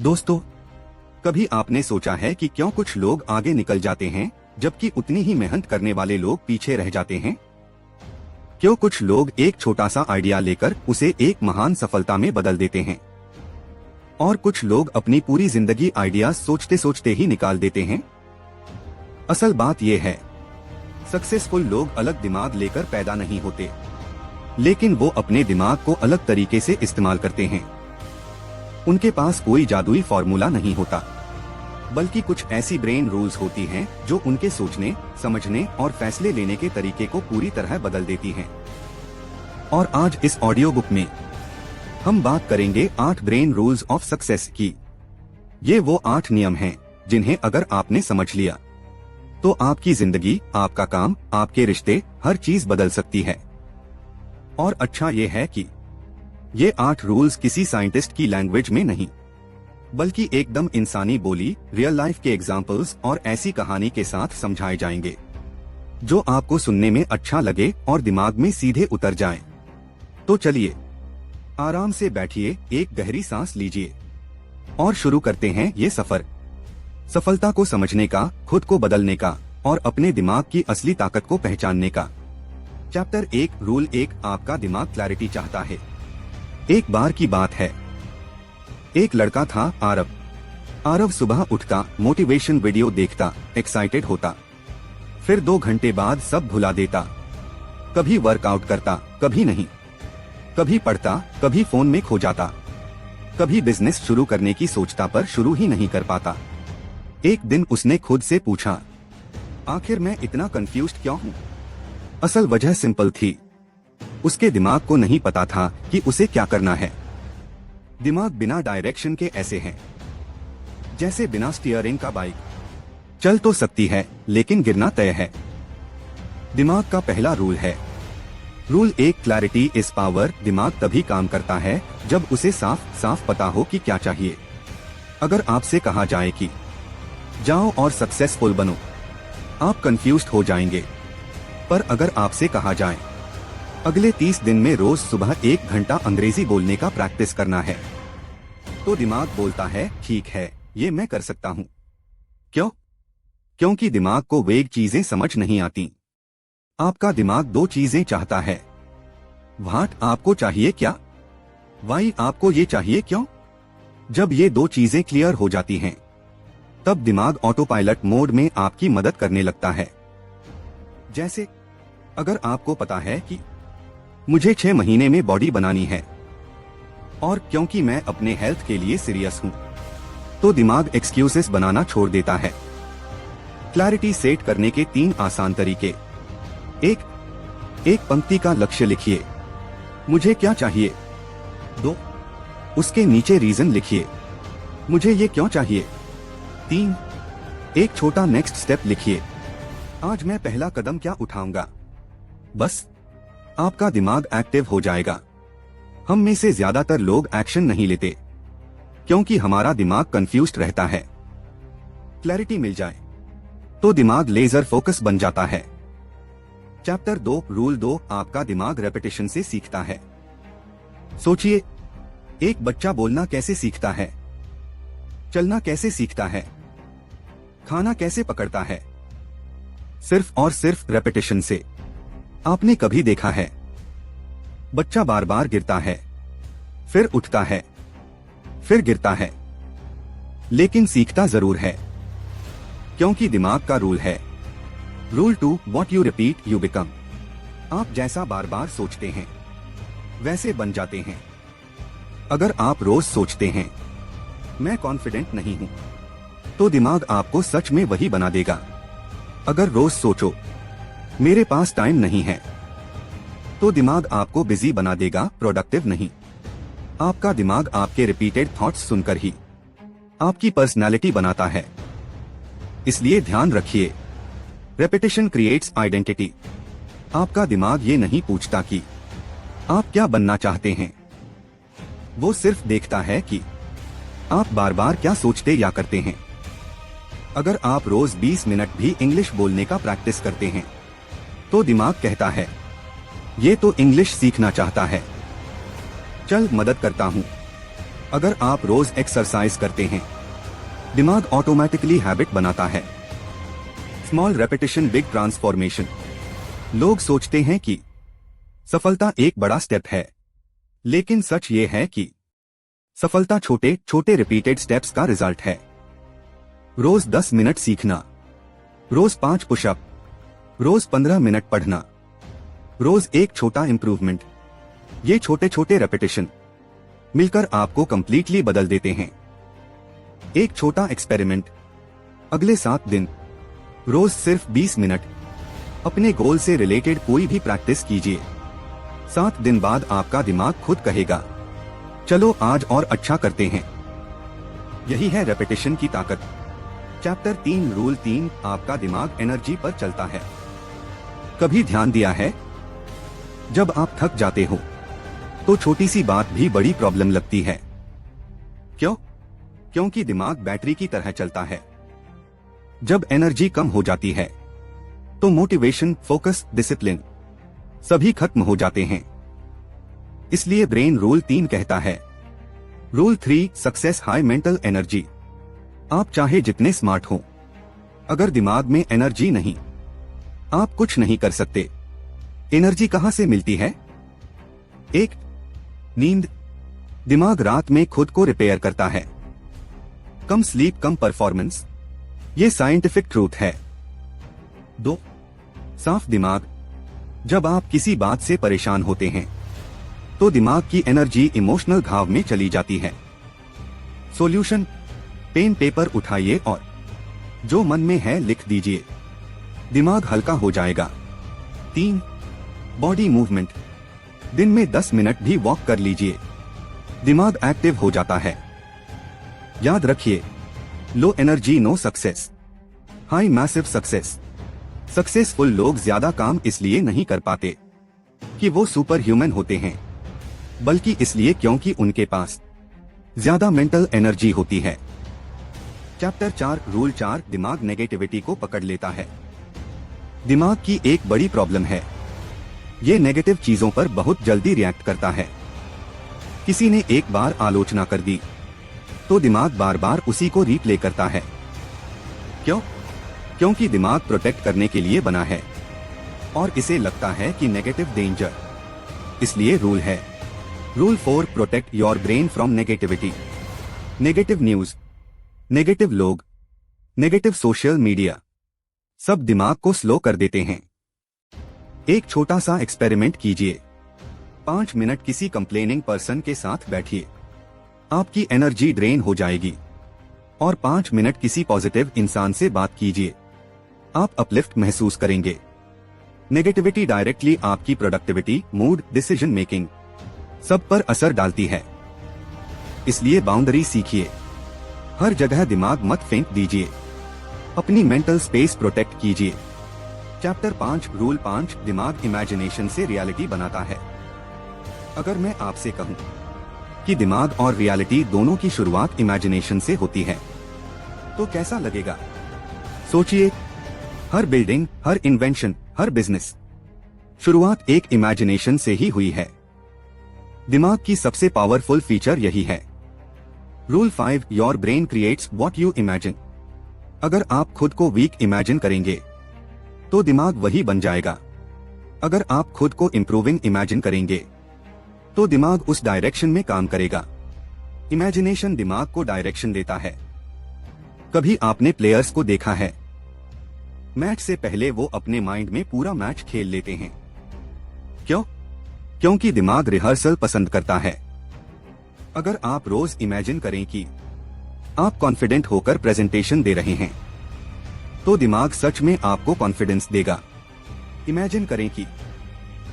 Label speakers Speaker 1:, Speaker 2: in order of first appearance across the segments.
Speaker 1: दोस्तों, कभी आपने सोचा है कि क्यों कुछ लोग आगे निकल जाते हैं जबकि उतनी ही मेहनत करने वाले लोग पीछे रह जाते हैं? क्यों कुछ लोग एक छोटा सा आइडिया लेकर उसे एक महान सफलता में बदल देते हैं और कुछ लोग अपनी पूरी जिंदगी आइडिया सोचते सोचते ही निकाल देते हैं? असल बात यह है, सक्सेसफुल लोग अलग दिमाग लेकर पैदा नहीं होते, लेकिन वो अपने दिमाग को अलग तरीके से इस्तेमाल करते हैं। उनके पास कोई जादुई फॉर्मूला नहीं होता, बल्कि कुछ ऐसी ब्रेन रूल्स होती हैं जो उनके सोचने, समझने और फैसले लेने के तरीके को पूरी तरह बदल देती हैं। और आज इस ऑडियो बुक में हम बात करेंगे 8 ब्रेन रूल्स ऑफ सक्सेस की। ये वो 8 नियम हैं जिन्हें अगर आपने समझ लिया तो आपकी जिंदगी, आपका काम, आपके रिश्ते, हर चीज बदल सकती है। और अच्छा ये है कि ये 8 रूल्स किसी साइंटिस्ट की लैंग्वेज में नहीं, बल्कि एकदम इंसानी बोली, रियल लाइफ के एग्जाम्पल्स और ऐसी कहानी के साथ समझाए जाएंगे जो आपको सुनने में अच्छा लगे और दिमाग में सीधे उतर जाए। तो चलिए, आराम से बैठिए, एक गहरी सांस लीजिए और शुरू करते हैं ये सफर, सफलता को समझने का, खुद को बदलने का और अपने दिमाग की असली ताकत को पहचानने का। चैप्टर 1, रूल 1, आपका दिमाग क्लैरिटी चाहता है। एक बार की बात है, एक लड़का था आरव। आरव सुबह उठता, मोटिवेशन वीडियो देखता, एक्साइटेड होता, फिर 2 घंटे बाद सब भुला देता। कभी वर्कआउट करता, कभी नहीं, कभी पढ़ता, कभी फोन में खो जाता, कभी बिजनेस शुरू करने की सोचता पर शुरू ही नहीं कर पाता। एक दिन उसने खुद से पूछा, आखिर मैं इतना कंफ्यूज्ड क्यों हूँ? असल वजह सिंपल थी, उसके दिमाग को नहीं पता था कि उसे क्या करना है। दिमाग बिना डायरेक्शन के ऐसे है जैसे बिना स्टीयरिंग का बाइक। चल तो सकती है लेकिन गिरना तय है। दिमाग का पहला रूल है, रूल 1, क्लैरिटी इज पावर। दिमाग तभी काम करता है जब उसे साफ साफ पता हो कि क्या चाहिए। अगर आपसे कहा जाए कि जाओ और सक्सेसफुल बनो, आप कंफ्यूज्ड हो जाएंगे। पर अगर आपसे कहा जाए अगले 30 दिन में रोज सुबह 1 घंटा अंग्रेजी बोलने का प्रैक्टिस करना है, तो दिमाग बोलता है ठीक है, ये मैं कर सकता हूँ। क्यों? क्योंकि दिमाग को वेग चीजें समझ नहीं आती। आपका दिमाग 2 चीजें चाहता है। व्हाट आपको चाहिए क्या? वाई आपको ये चाहिए क्यों? जब ये 2 चीजें क्लियर हो जाती हैं, तब दिमाग ऑटो पायलट मोड में आपकी मदद करने लगता है। जैसे अगर आपको पता है कि मुझे 6 महीने में बॉडी बनानी है और क्योंकि मैं अपने हेल्थ के लिए सीरियस हूं, तो दिमाग एक्सक्यूजेस बनाना छोड़ देता है। क्लैरिटी सेट करने के 3 आसान तरीके। एक पंक्ति का लक्ष्य लिखिए, मुझे क्या चाहिए। 2, उसके नीचे रीजन लिखिए, मुझे ये क्यों चाहिए। 3, एक छोटा नेक्स्ट स्टेप लिखिए, आज मैं पहला कदम क्या उठाऊंगा। बस आपका दिमाग एक्टिव हो जाएगा। हम में से ज्यादातर लोग एक्शन नहीं लेते क्योंकि हमारा दिमाग कंफ्यूज्ड रहता है। क्लैरिटी मिल जाए तो दिमाग लेजर फोकस बन जाता है। चैप्टर 2, रूल 2, आपका दिमाग रेपिटेशन से सीखता है। सोचिए, एक बच्चा बोलना कैसे सीखता है, चलना कैसे सीखता है, खाना कैसे पकड़ता है? सिर्फ और सिर्फ रेपिटेशन से। आपने कभी देखा है बच्चा बार बार गिरता है, फिर उठता है, फिर गिरता है, लेकिन सीखता जरूर है, क्योंकि दिमाग का रूल है। Rule 2, what you repeat you become. आप जैसा बार बार सोचते हैं वैसे बन जाते हैं। अगर आप रोज सोचते हैं मैं कॉन्फिडेंट नहीं हूं, तो दिमाग आपको सच में वही बना देगा। अगर रोज सोचो मेरे पास टाइम नहीं है, तो दिमाग आपको बिजी बना देगा, प्रोडक्टिव नहीं। आपका दिमाग आपके रिपीटेड थॉट्स सुनकर ही आपकी पर्सनालिटी बनाता है। इसलिए ध्यान रखिए, रेपिटेशन क्रिएट्स आइडेंटिटी। आपका दिमाग ये नहीं पूछता कि आप क्या बनना चाहते हैं, वो सिर्फ देखता है कि आप बार बार क्या सोचते या करते हैं। अगर आप रोज 20 मिनट भी इंग्लिश बोलने का प्रैक्टिस करते हैं, तो दिमाग कहता है ये तो इंग्लिश सीखना चाहता है, चल मदद करता हूँ। अगर आप रोज एक्सरसाइज करते हैं, दिमाग ऑटोमेटिकली हैबिट बनाता है। Small repetition big transformation. लोग सोचते हैं कि सफलता एक बड़ा स्टेप है, लेकिन सच ये है कि सफलता छोटे छोटे रिपीटेड स्टेप्स का रिजल्ट है। रोज 10 मिनट सीखना, रोज 5 पुशअप, रोज 15 मिनट पढ़ना, रोज एक छोटा इंप्रूवमेंट। ये छोटे छोटे रेपिटेशन मिलकर आपको कंप्लीटली बदल देते हैं। एक छोटा एक्सपेरिमेंट, अगले 7 दिन रोज सिर्फ 20 मिनट अपने गोल से रिलेटेड कोई भी प्रैक्टिस कीजिए। 7 दिन बाद आपका दिमाग खुद कहेगा, चलो आज और अच्छा करते हैं। यही है रेपिटेशन की ताकत। चैप्टर 3 रूल 3, आपका दिमाग एनर्जी पर चलता है। कभी ध्यान दिया है, जब आप थक जाते हो तो छोटी सी बात भी बड़ी प्रॉब्लम लगती है। क्यों? क्योंकि दिमाग बैटरी की तरह चलता है। जब एनर्जी कम हो जाती है तो मोटिवेशन, फोकस, डिसिप्लिन सभी खत्म हो जाते हैं। इसलिए ब्रेन रूल 3 कहता है, rule 3, success high mental energy. आप चाहे जितने स्मार्ट हो, अगर दिमाग में एनर्जी नहीं, आप कुछ नहीं कर सकते। एनर्जी कहां से मिलती है? 1, नींद। दिमाग रात में खुद को रिपेयर करता है। कम स्लीप कम परफॉर्मेंस, ये साइंटिफिक ट्रूथ है। 2, साफ दिमाग। जब आप किसी बात से परेशान होते हैं तो दिमाग की एनर्जी इमोशनल घाव में चली जाती है। सॉल्यूशन, पेन पेपर उठाइए और जो मन में है लिख दीजिए, दिमाग हल्का हो जाएगा। 3, बॉडी मूवमेंट। दिन में 10 मिनट भी वॉक कर लीजिए, दिमाग एक्टिव हो जाता है। याद रखिए, low energy no success, high massive success. Successful लोग ज्यादा काम इसलिए नहीं कर पाते कि वो सुपर ह्यूमन होते हैं, बल्कि इसलिए क्योंकि उनके पास ज्यादा मेंटल एनर्जी होती है। चैप्टर 4 रूल 4, दिमाग नेगेटिविटी को पकड़ लेता है। दिमाग की एक बड़ी प्रॉब्लम है, ये नेगेटिव चीजों पर बहुत जल्दी रिएक्ट करता है। किसी ने एक बार आलोचना कर दी तो दिमाग बार बार उसी को रीप्ले करता है। क्यों? क्योंकि दिमाग प्रोटेक्ट करने के लिए बना है और इसे लगता है कि नेगेटिव डेंजर। इसलिए रूल है, rule 4, protect your brain from negativity. Negative news, negative लोग, नेगेटिव सोशल मीडिया सब दिमाग को स्लो कर देते हैं। एक छोटा सा एक्सपेरिमेंट कीजिए। 5 मिनट किसी कंप्लेनिंग पर्सन के साथ बैठिए, आपकी एनर्जी ड्रेन हो जाएगी। और 5 मिनट किसी पॉजिटिव इंसान से बात कीजिए, आप अपलिफ्ट महसूस करेंगे। नेगेटिविटी डायरेक्टली आपकी प्रोडक्टिविटी, मूड, डिसीजन मेकिंग सब पर असर डालती है। इसलिए बाउंड्री सीखिए, हर जगह दिमाग मत फेंक दीजिए, अपनी मेंटल स्पेस प्रोटेक्ट कीजिए। चैप्टर 5 रूल 5, दिमाग इमेजिनेशन से रियलिटी बनाता है। अगर मैं आपसे कहूं कि दिमाग और रियलिटी दोनों की शुरुआत इमेजिनेशन से होती है तो कैसा लगेगा? सोचिए, हर बिल्डिंग, हर इन्वेंशन, हर बिजनेस शुरुआत एक इमेजिनेशन से ही हुई है। दिमाग की सबसे पावरफुल फीचर यही है। Rule 5, your brain creates what you imagine. अगर आप खुद को वीक इमेजिन करेंगे तो दिमाग वही बन जाएगा। अगर आप खुद को इंप्रूविंग इमेजिन करेंगे तो दिमाग उस डायरेक्शन में काम करेगा। इमेजिनेशन दिमाग को डायरेक्शन देता है। कभी आपने प्लेयर्स को देखा है, मैच से पहले वो अपने माइंड में पूरा मैच खेल लेते हैं। क्यों? क्योंकि दिमाग रिहर्सल पसंद करता है। अगर आप रोज इमेजिन करें कि आप कॉन्फिडेंट होकर प्रेजेंटेशन दे रहे हैं तो दिमाग सच में आपको कॉन्फिडेंस देगा। इमेजिन करें कि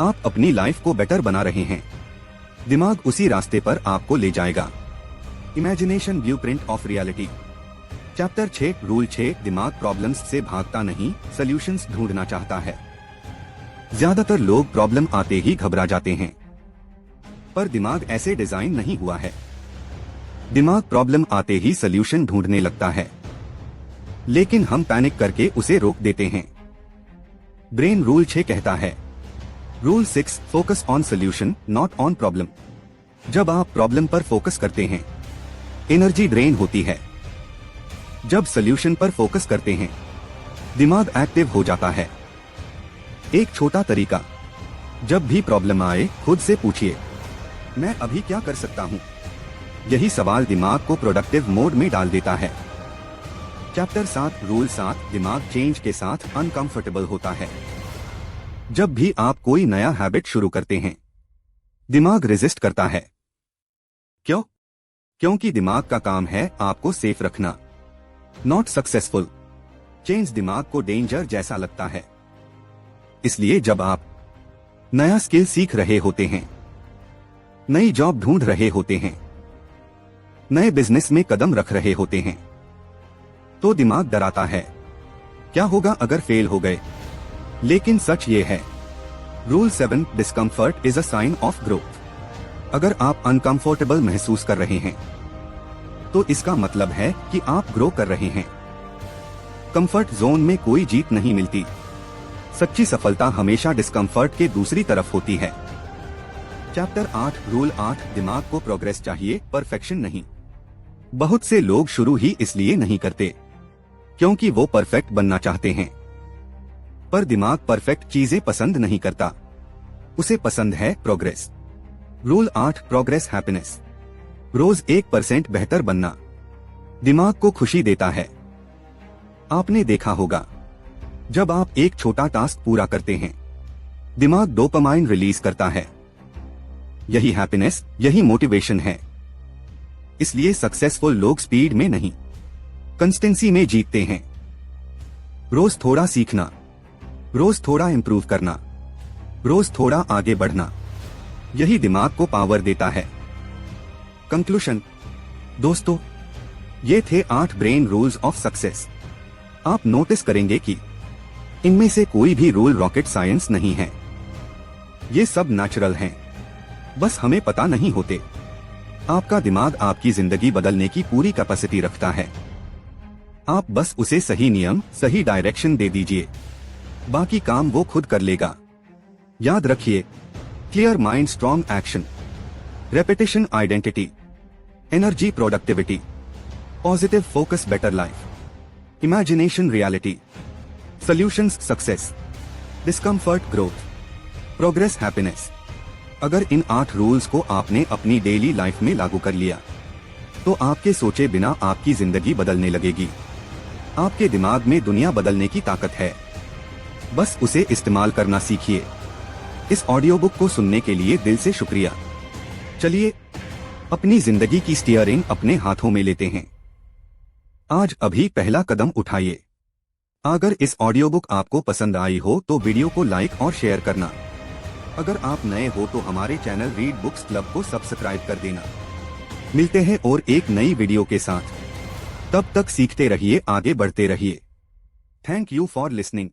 Speaker 1: आप अपनी लाइफ को बेटर बना रहे हैं, दिमाग उसी रास्ते पर आपको ले जाएगा। Imagination blueprint of reality. Chapter 6 rule 6, दिमाग प्रॉब्लम्स से भागता नहीं, सॉल्यूशंस ढूंढना चाहता है। ज्यादातर लोग प्रॉब्लम आते ही घबरा जाते हैं, पर दिमाग ऐसे डिजाइन नहीं हुआ है। दिमाग प्रॉब्लम आते ही सॉल्यूशन ढूंढने लगता है, लेकिन हम पैनिक करके उसे रोक देते हैं। ब्रेन रूल 6 कहता है, rule 6, focus on solution not on problem. जब आप प्रॉब्लम पर फोकस करते हैं एनर्जी ड्रेन होती है। जब सॉल्यूशन पर फोकस करते हैं, दिमाग एक्टिव हो जाता है। एक छोटा तरीका, जब भी प्रॉब्लम आए खुद से पूछिए, मैं अभी क्या कर सकता हूँ। यही सवाल दिमाग को प्रोडक्टिव मोड में डाल देता है। चैप्टर 7 रूल 7 दिमाग चेंज के साथ अनकंफर्टेबल होता है। जब भी आप कोई नया हैबिट शुरू करते हैं, दिमाग रेजिस्ट करता है। क्यों? क्योंकि दिमाग का काम है आपको सेफ रखना, नॉट सक्सेसफुल। चेंज दिमाग को डेंजर जैसा लगता है। इसलिए जब आप नया स्किल सीख रहे होते हैं, नई जॉब ढूंढ रहे होते हैं, नए बिजनेस में कदम रख रहे होते हैं, तो दिमाग डराता है, क्या होगा अगर फेल हो गए। लेकिन सच ये है, rule 7 discomfort is a sign of growth. अगर आप अनकंफर्टेबल महसूस कर रहे हैं, तो इसका मतलब है कि आप ग्रो कर रहे हैं। कंफर्ट जोन में कोई जीत नहीं मिलती। सच्ची सफलता हमेशा डिस्कम्फर्ट के दूसरी तरफ होती है। चैप्टर 8 रूल 8 दिमाग को प्रोग्रेस चाहिए, परफेक्शन नहीं। बहुत से लोग शुरू ही इसलिए नहीं करते क्योंकि वो परफेक्ट बनना चाहते हैं। पर दिमाग परफेक्ट चीजें पसंद नहीं करता, उसे पसंद है प्रोग्रेस। Rule 8 progress happiness. रोज 1% बेहतर बनना दिमाग को खुशी देता है। आपने देखा होगा, जब आप एक छोटा टास्क पूरा करते हैं, दिमाग डोपामाइन रिलीज करता है। यही हैप्पीनेस, यही मोटिवेशन है। इसलिए सक्सेसफुल लोग स्पीड में नहीं, कंसिस्टेंसी में जीतते हैं। रोज थोड़ा सीखना, रोज थोड़ा इंप्रूव करना, रोज थोड़ा आगे बढ़ना, यही दिमाग को पावर देता है। कंक्लूजन, दोस्तों, ये थे 8 ब्रेन रूल्स ऑफ सक्सेस। आप नोटिस करेंगे कि इनमें से कोई भी रूल रॉकेट साइंस नहीं है। ये सब नेचुरल हैं, बस हमें पता नहीं होते। आपका दिमाग आपकी जिंदगी बदलने की पूरी कैपेसिटी रखता है। आप बस उसे सही नियम, सही डायरेक्शन दे दीजिए, बाकी काम वो खुद कर लेगा। याद रखिए, clear mind strong action, repetition identity, energy productivity, positive focus better life, imagination reality, solutions success, discomfort growth, progress happiness. अगर इन 8 रूल्स को आपने अपनी डेली लाइफ में लागू कर लिया, तो आपके सोचे बिना आपकी जिंदगी बदलने लगेगी। आपके दिमाग में दुनिया बदलने की ताकत है, बस उसे इस्तेमाल करना सीखिए। इस ऑडियो बुक को सुनने के लिए दिल से शुक्रिया। चलिए अपनी जिंदगी की स्टीयरिंग अपने हाथों में लेते हैं। आज अभी पहला कदम उठाइए। अगर इस ऑडियो बुक आपको पसंद आई हो तो वीडियो को लाइक और शेयर करना। अगर आप नए हो तो हमारे चैनल रीड बुक्स क्लब को सब्सक्राइब कर देना। मिलते हैं और एक नई वीडियो के साथ। तब तक सीखते रहिए, आगे बढ़ते रहिए। Thank you for listening.